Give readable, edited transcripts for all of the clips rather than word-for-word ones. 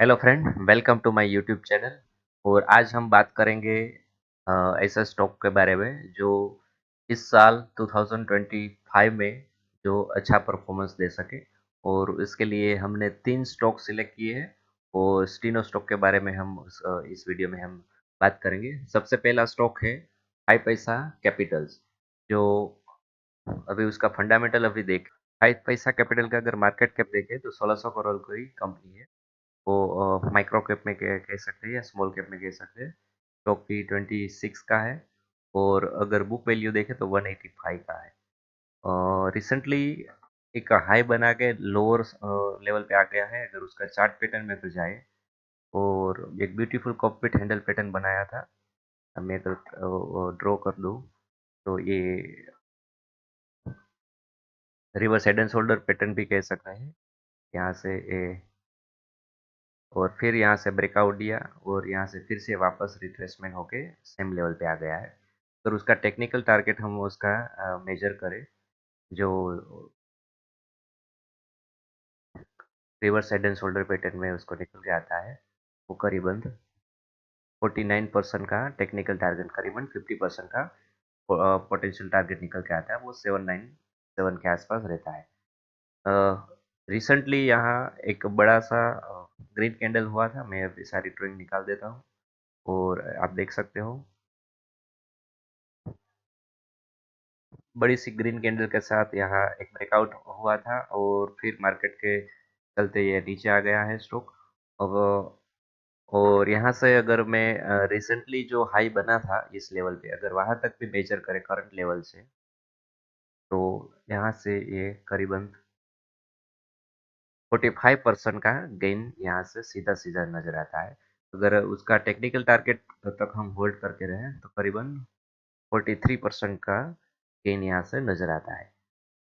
Hello friend, welcome to my YouTube channel. और आज हम बात करेंगे ऐसा स्टॉक के बारे में जो इस साल 2025 में जो अच्छा परफॉर्मेंस दे सके। और इसके लिए हमने तीन स्टॉक सिलेक्ट किए हैं और तीनों स्टॉक के बारे में हम इस वीडियो में हम बात करेंगे। सबसे पहला स्टॉक है हाई पैसा कैपिटल्स, जो अभी उसका फंडामेंटल अभी देख। हाई पैसा कैपिटल का अगर मार्केट कैप देखें तो 1600 करोड़ की कंपनी है। वो माइक्रो कैप में कह सकते हैं या स्मॉल कैप में कह सकते हैं। स्टॉक की 26 का है और अगर बुक वैल्यू देखें तो 185 का है। रिसेंटली एक हाई बना के लोअर लेवल पे आ गया है। अगर उसका चार्ट पैटर्न में तो जाए और एक ब्यूटीफुल कॉकपिट हैंडल पैटर्न बनाया था। मैं तो ड्रॉ कर दूँ तो ये reverse head and shoulder pattern भी कह सकते हैं। यहाँ से ये और फिर यहाँ से ब्रेकआउट दिया और यहाँ से फिर से वापस रिट्रेसमेंट होके सेम लेवल पे आ गया है। अगर उसका टेक्निकल टारगेट हम उसका मेजर करें, जो reverse head and shoulder pattern में उसको निकल के आता है, वो करीबन 49% का टेक्निकल टारगेट, करीबन 50% का पोटेंशियल टारगेट निकल के आता है। वो 797 के आसपास रहता है। रिसेंटली यहाँ एक बड़ा सा ग्रीन कैंडल हुआ था। मैं अभी सारी ड्राइंग निकाल देता हूँ और आप देख सकते हो बड़ी सी ग्रीन कैंडल के साथ यहाँ एक ब्रेकआउट हुआ था और फिर मार्केट के चलते ये नीचे आ गया है स्टॉक। अब और यहाँ से अगर मैं रिसेंटली जो हाई बना था इस लेवल पे, अगर वहां तक भी मेजर करें करंट लेवल से, तो यहाँ से ये करीबन 45% का गेन यहाँ से सीधा सीधा नजर आता है। अगर उसका टेक्निकल टारगेट तक हम होल्ड करके रहें तो करीबन 43% का गेन यहाँ से नजर आता है।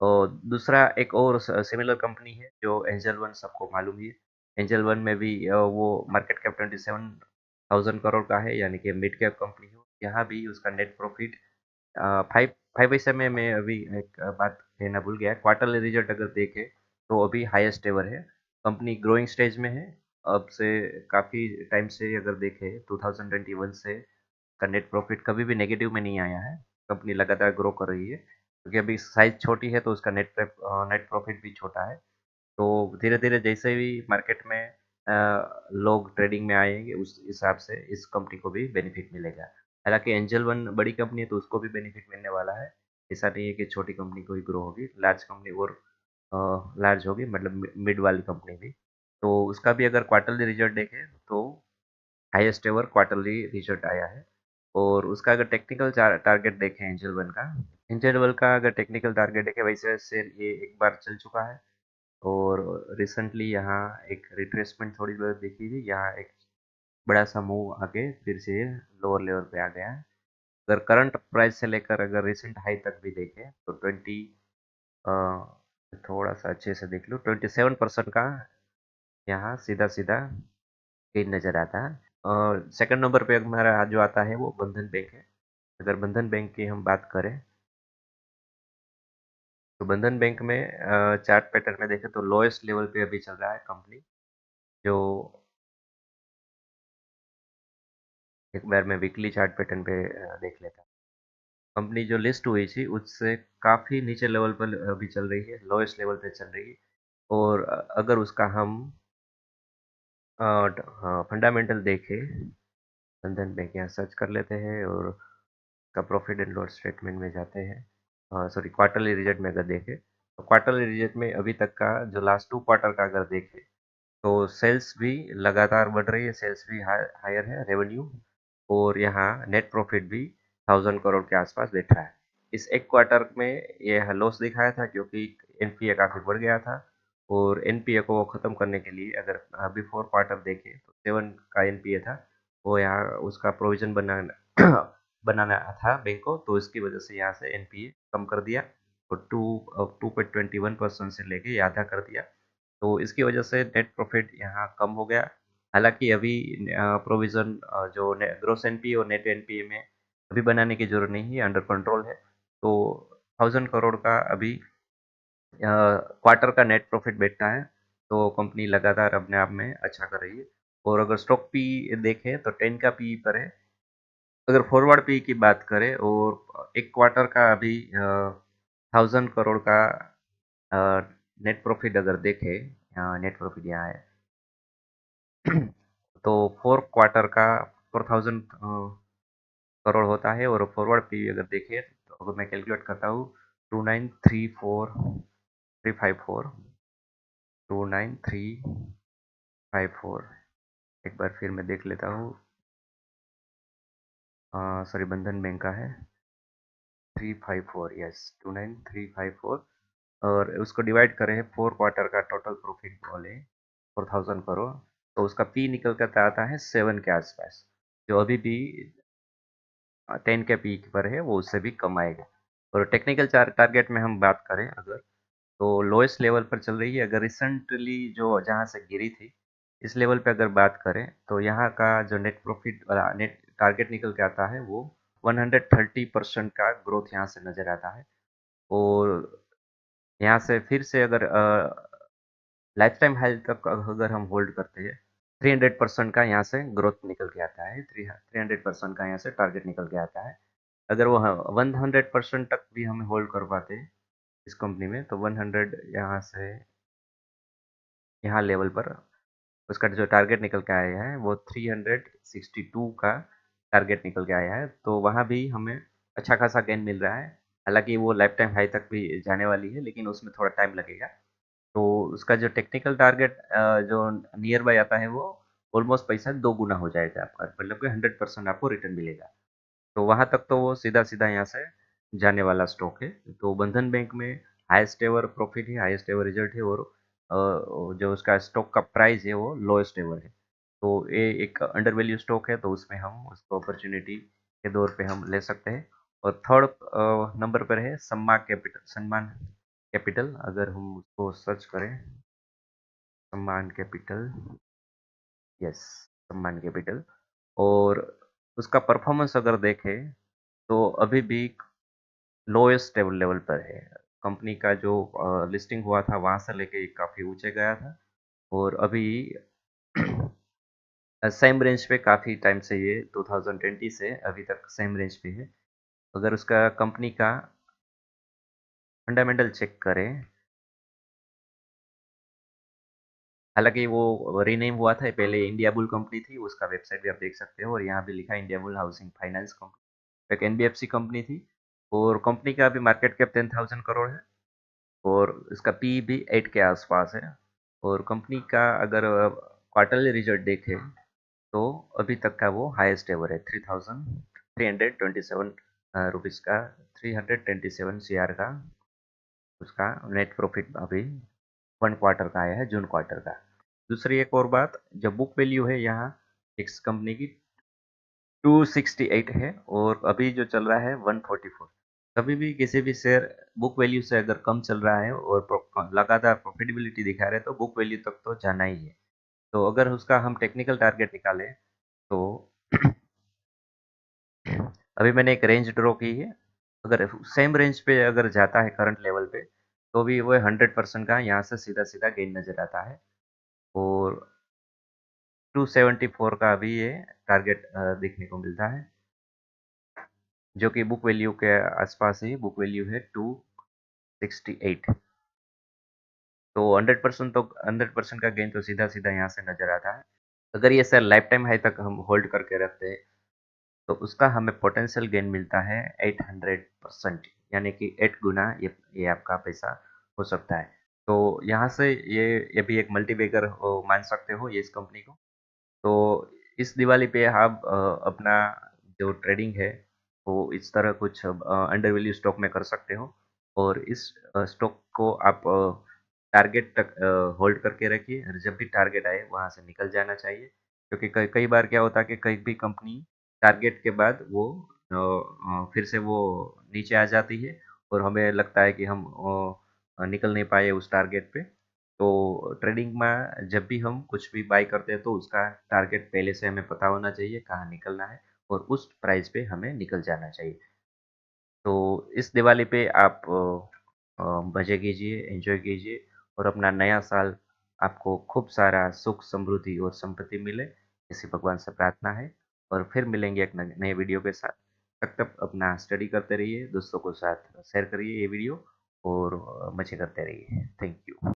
और दूसरा एक और सिमिलर कंपनी है जो एंजल वन, सबको मालूम ही है। एंजल वन में भी वो मार्केट कैप 27,000 करोड़ का है, यानी कि मिड कैप कंपनी है। यहाँ भी उसका नेट प्रॉफिट फाइव फाइव पैसे में। मैं अभी एक बात कहना भूल गया, क्वार्टरली रिजल्ट अगर देखें तो अभी हाईएस्ट एवर है। कंपनी ग्रोइंग स्टेज में है। अब से काफ़ी टाइम से अगर देखें 2021 से का नेट प्रॉफिट कभी भी नेगेटिव में नहीं आया है। कंपनी लगातार ग्रो कर रही है क्योंकि अभी साइज छोटी है तो उसका नेट प्रॉफिट भी छोटा है। तो धीरे धीरे जैसे भी मार्केट में लोग ट्रेडिंग में आएंगे उस हिसाब से इस कंपनी को भी बेनिफिट मिलेगा। हालांकि एंजल वन बड़ी कंपनी है तो उसको भी बेनिफिट मिलने वाला है। ऐसा नहीं है कि छोटी कंपनी को ही ग्रो होगी, लार्ज कंपनी और लार्ज होगी, मतलब मिड वाली कंपनी भी। तो उसका भी अगर क्वार्टरली रिजल्ट देखें तो हाईएस्ट एवर क्वार्टरली रिजल्ट आया है। और उसका अगर टेक्निकल टारगेट देखें एंजल वन का, एंजल वन का अगर टेक्निकल टारगेट देखें, वैसे वैसे ये एक बार चल चुका है और रिसेंटली यहाँ एक रिट्रेसमेंट थोड़ी बहुत दिखी थी। यहाँ एक बड़ा सा मूव आके फिर से लोअर लेवल पे आ गया है। अगर करंट प्राइस से लेकर अगर रिसेंट हाई तक भी देखें तो थोड़ा सा अच्छे से देख लो, 27% का यहाँ सीधा सीधा गेन नजर आता है। और सेकंड नंबर पे हमारा जो आता है वो बंधन बैंक है। अगर बंधन बैंक की हम बात करें तो बंधन बैंक में चार्ट पैटर्न में देखें तो लोएस्ट लेवल पे अभी चल रहा है कंपनी। जो एक बार मैं वीकली चार्ट पैटर्न पे देख लेता हूँ। कंपनी जो लिस्ट हुई थी उससे काफ़ी नीचे लेवल पर अभी चल रही है, लोएस्ट लेवल पे चल रही है। और अगर उसका हम फंडामेंटल देखें, बंधन बैंक यहाँ सर्च कर लेते हैं और उसका प्रॉफिट एंड लॉस स्टेटमेंट में जाते हैं। सॉरी, क्वार्टरली रिजल्ट में अगर देखें तो क्वार्टरली रिजल्ट में अभी तक का जो लास्ट 2 क्वार्टर का अगर देखें तो सेल्स भी लगातार बढ़ रही है, सेल्स भी हायर है, रेवेन्यू और यहाँ नेट प्रॉफिट भी 1000 करोड़ के आसपास बैठा है। इस एक क्वार्टर में यह लॉस दिखाया था क्योंकि एनपीए काफ़ी बढ़ गया था। और एनपीए को ख़त्म करने के लिए अगर बिफोर क्वार्टर देखें तो 7 का एनपीए था। वो यहाँ उसका प्रोविजन बनाना बनाना था बैंक को, तो इसकी वजह से यहाँ से एनपीए कम कर दिया और 2.21% से लेके ये आधा कर दिया। तो इसकी वजह से नेट प्रॉफिट यहाँ कम हो गया। हालांकि अभी प्रोविज़न जो ग्रोस एनपीए और नेट एनपीए में अभी बनाने की ज़रूरत नहीं है, अंडर कंट्रोल है। तो 1000 करोड़ का अभी क्वार्टर का नेट प्रॉफिट बैठता है। तो कंपनी लगातार अपने आप में अच्छा कर रही है। और अगर स्टॉक पी देखें तो 10 का पी पर है। अगर फॉरवर्ड पी की बात करें और एक क्वार्टर का अभी 1000 करोड़ का नेट प्रॉफिट अगर देखें, नेट प्रॉफिट यहाँ है तो 4 क्वार्टर का 4000 करोड़ होता है। और फॉरवर्ड पी अगर देखें तो अगर मैं कैलकुलेट करता हूँ 2934354 29354, एक बार फिर मैं देख लेता हूँ। सॉरी, बंधन बैंक का है 354, यस 29354। और उसको डिवाइड करें 4 क्वार्टर का टोटल प्रॉफिट बोले 4000 करोड़, तो उसका पी निकल कर आता है 7 के आसपास, जो अभी भी 10 के पी पर है, वो उससे भी कम आएगा। और टेक्निकल टारगेट में हम बात करें अगर, तो लोएस्ट लेवल पर चल रही है। अगर रिसेंटली जो जहाँ से गिरी थी, इस लेवल पे अगर बात करें तो यहाँ का जो नेट प्रॉफिट वाला नेट टारगेट निकल के आता है वो 130% का ग्रोथ यहाँ से नजर आता है। और यहाँ से फिर से अगर लाइफ टाइम हाई तक अगर हम होल्ड करते हैं, 300% का यहाँ से ग्रोथ निकल के आता है, 300% का यहाँ से टारगेट निकल के आता है। अगर वो 100% तक भी हमें होल्ड कर पाते हैं इस कंपनी में, तो 100 यहाँ से यहाँ लेवल पर उसका जो टारगेट निकल के आया है वो 362 का टारगेट निकल के आया है। तो वहाँ भी हमें अच्छा खासा गेन मिल रहा है। हालांकि वो लाइफ टाइम हाई तक भी जाने वाली है, लेकिन उसमें थोड़ा टाइम लगेगा। तो उसका जो टेक्निकल टारगेट जो नियर बाय आता है वो ऑलमोस्ट पैसा 2 गुना हो जाएगा आपका, मतलब कि 100% आपको रिटर्न मिलेगा। तो वहाँ तक तो वो सीधा सीधा यहाँ से जाने वाला स्टॉक है। तो बंधन बैंक में हाईएस्ट एवर प्रॉफिट है, हाईएस्ट एवर रिजल्ट है। और जो उसका स्टॉक का प्राइस है वो लोएस्ट एवर है। तो ये एक अंडर वैल्यू स्टॉक है, तो उसमें हम उसको अपॉर्चुनिटी के दौर पे हम ले सकते हैं। और थर्ड नंबर पर है सम्मान कैपिटल। अगर हम उसको सर्च करें, सम्मान कैपिटल, यस, सम्मान कैपिटल। और उसका परफॉर्मेंस अगर देखें तो अभी भी लोएस्ट लेवल पर है। कंपनी का जो लिस्टिंग हुआ था वहां से लेके काफी ऊंचे गया था। और अभी सेम रेंज पे काफी टाइम से, ये 2020 से अभी तक सेम रेंज पे है। अगर उसका कंपनी का फंडामेंटल चेक करें, हालांकि वो रीनेम हुआ था, पहले इंडिया बुल कंपनी थी, उसका वेबसाइट भी आप देख सकते हो। और यहाँ भी लिखा है India bull housing finance company, एक एनबीएफसी कंपनी थी। और कंपनी का अभी मार्केट कैप 10,000 करोड़ है। और इसका पी भी 8 के आसपास है। और कंपनी का अगर क्वार्टरली रिजल्ट देखें तो अभी तक का वो हाईएस्ट एवर है, 3,327 रुपीज़ का, 327 CR का उसका नेट प्रॉफिट अभी 1 क्वार्टर का आया है, जून क्वार्टर का। दूसरी एक और बात, जो बुक वैल्यू है यहाँ इस कंपनी की 268 है। और अभी जो चल रहा है 144। कभी भी किसी भी शेयर बुक वैल्यू से अगर कम चल रहा है और लगातार प्रॉफिटेबिलिटी दिखा रहे हैं, तो बुक वैल्यू तक तो जाना ही है। तो अगर उसका हम टेक्निकल टारगेट निकालें तो अभी मैंने एक रेंज ड्रॉ की है। अगर सेम रेंज पे अगर जाता है करंट लेवल पे, तो भी वो 100% का यहाँ से सीधा सीधा गेन नजर आता है। और 274 का अभी ये टारगेट देखने को मिलता है, जो कि बुक वैल्यू के आसपास ही बुक वैल्यू है 268। तो 100% का गेन तो सीधा सीधा यहाँ से नजर आता है। अगर ये सर लाइफ टाइम हाई तक हम होल्ड करके रखते हैं, तो उसका हमें पोटेंशियल गेन मिलता है 800%, यानी कि 8 गुना ये आपका पैसा हो सकता है। तो यहाँ से ये भी एक मल्टीबैगर मान सकते हो ये इस कंपनी को। तो इस दिवाली पे आप अपना जो ट्रेडिंग है वो इस तरह कुछ अंडर वैल्यू स्टॉक में कर सकते हो। और इस स्टॉक को आप टारगेट तक होल्ड करके रखिए, और जब भी टारगेट आए वहाँ से निकल जाना चाहिए। क्योंकि कई कई बार क्या होता है कि कई भी कंपनी टारगेट के बाद वो फिर से वो नीचे आ जाती है, और हमें लगता है कि हम निकल नहीं पाए उस टारगेट पे। तो ट्रेडिंग में जब भी हम कुछ भी बाय करते हैं, तो उसका टारगेट पहले से हमें पता होना चाहिए कहाँ निकलना है, और उस प्राइस पे हमें निकल जाना चाहिए। तो इस दिवाली पे आप मज़े कीजिए, एंजॉय कीजिए, और अपना नया साल आपको खूब सारा सुख, समृद्धि और संपत्ति मिले, इसी भगवान से प्रार्थना है। और फिर मिलेंगे एक नए वीडियो के साथ। तब तक अपना स्टडी करते रहिए, दोस्तों के साथ शेयर करिए ये वीडियो और मज़े करते रहिए। Thank you.